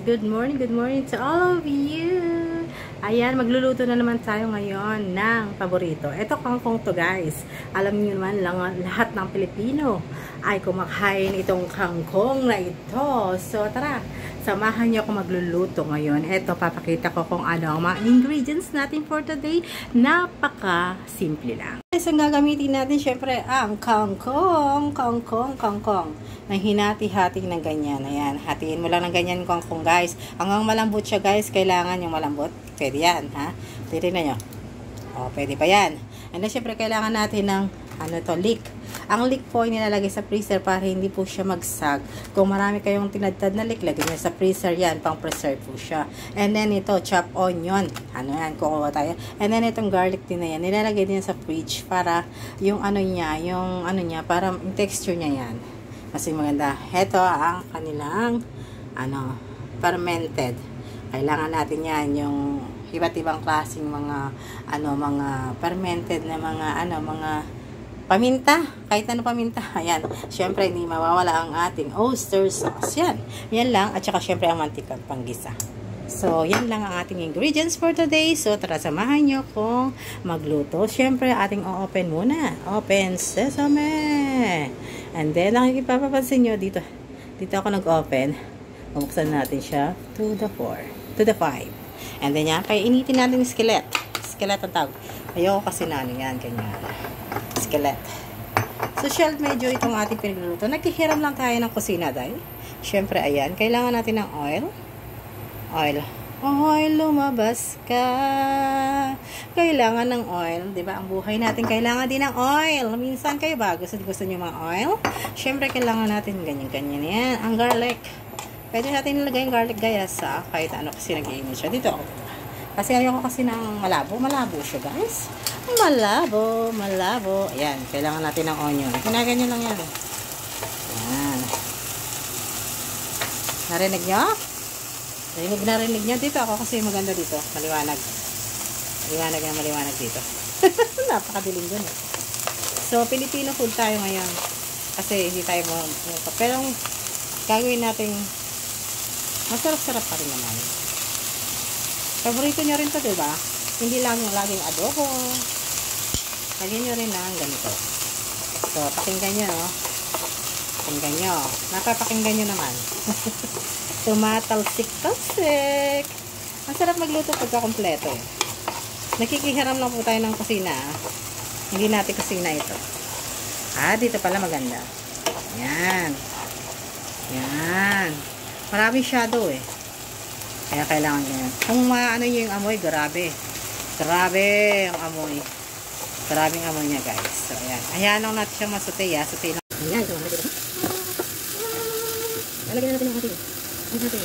good morning to all of you. Ayan, magluluto na naman tayo ngayon ng paborito. Ito kangkong to guys. Alam niyo naman lang, lahat ng Pilipino ay kumakain itong kangkong na ito. So tara, samahan niyo ako magluluto ngayon. Ito, papakita ko kung ano ang mga ingredients natin for today. Napaka simple lang. Guys, ang gagamitin natin syempre ang kangkong na hinati-hati ng ganyan. Ayan, hatiin mo lang ng ganyan kangkong guys. Hanggang malambot siya guys, kailangan yung malambot. Pwede yan, ha? Tiri na nyo. O, pwede pa yan. And then, syempre, kailangan natin ng, leek. Ang leek po ay nilalagay sa freezer para hindi po siya magsag. Kung marami kayong tinadtad na leek, lagay nyo sa freezer yan, pang preserve po siya. And then, ito, chopped onion. Kukuha tayo. And then, itong garlic din na yan. Nilalagay din sa fridge para yung para yung texture niya yan. Kasi maganda. Ito, ang kanilang, fermented. Kailangan natin yan, yung iba't ibang klaseng mga fermented na mga paminta, kahit ano paminta. Ayan, syempre hindi mawawala ang ating oyster sauce. Yan lang, at saka syempre ang mantikang panggisa. So, yan lang ang ating ingredients for today. So, tara, samahan nyo kung magluto. Syempre, ating o-open muna. Open sesame! And then, nakikipapapansin nyo, dito ako nag-open. Bubuksan natin siya to the 5. And then yan, kaya initin natin yung skillet. Skillet ang tawag. Ayoko kasi na yan, ganyan. Skillet. So, shell medyo itong ating pinagluluto. Nagkihiram lang tayo ng kusina dahil. Siyempre, ayan, kailangan natin ng oil. Oil, lumabas ka. Kailangan ng oil. Diba? Ang buhay natin, kailangan din ng oil. Minsan kayo ba? Gusto nyo mga oil? Siyempre, kailangan natin ganyan-ganyan yan. Ang garlic. Pwede natin nilagay yung garlic guys sa kahit ano kasi nag-iinit siya. Dito ako. Kasi ayoko kasi ng malabo. Malabo siya guys. Malabo. Ayan. Kailangan natin ng onion. Kinaganyan lang yan. Ayan. Narinig nyo? Narinig nyo? Dito ako kasi maganda dito. Maliwanag. Maliwanag dito. Napakadilim dun eh. So, Filipino food tayo ngayon. Kasi hindi tayo pero gagawin natin masarap-sarap pa rin naman. Paborito nyo rin to, diba? Hindi lang yung laging adobo. Lagyan nyo rin ng ganito. So, pakinggan nyo, no? Pakinggan nyo. Napapakinggan nyo naman. Tumatalsik-talsik. Ang sarap magluto pagka kompleto, eh. Nakikihiram lang po tayo ng kusina. Hindi natin kusina ito. Dito pala maganda. Yan. Maraming shadow eh. Kaya kailangan ganyan. Kung maano nyo yung amoy, grabe. Grabe ang amoy. Grabe ang amoy niya guys. So ayan. Ayan lang natin siyang masute. Sute lang. Ayan. Lalagyan natin ng hati. Ang hati.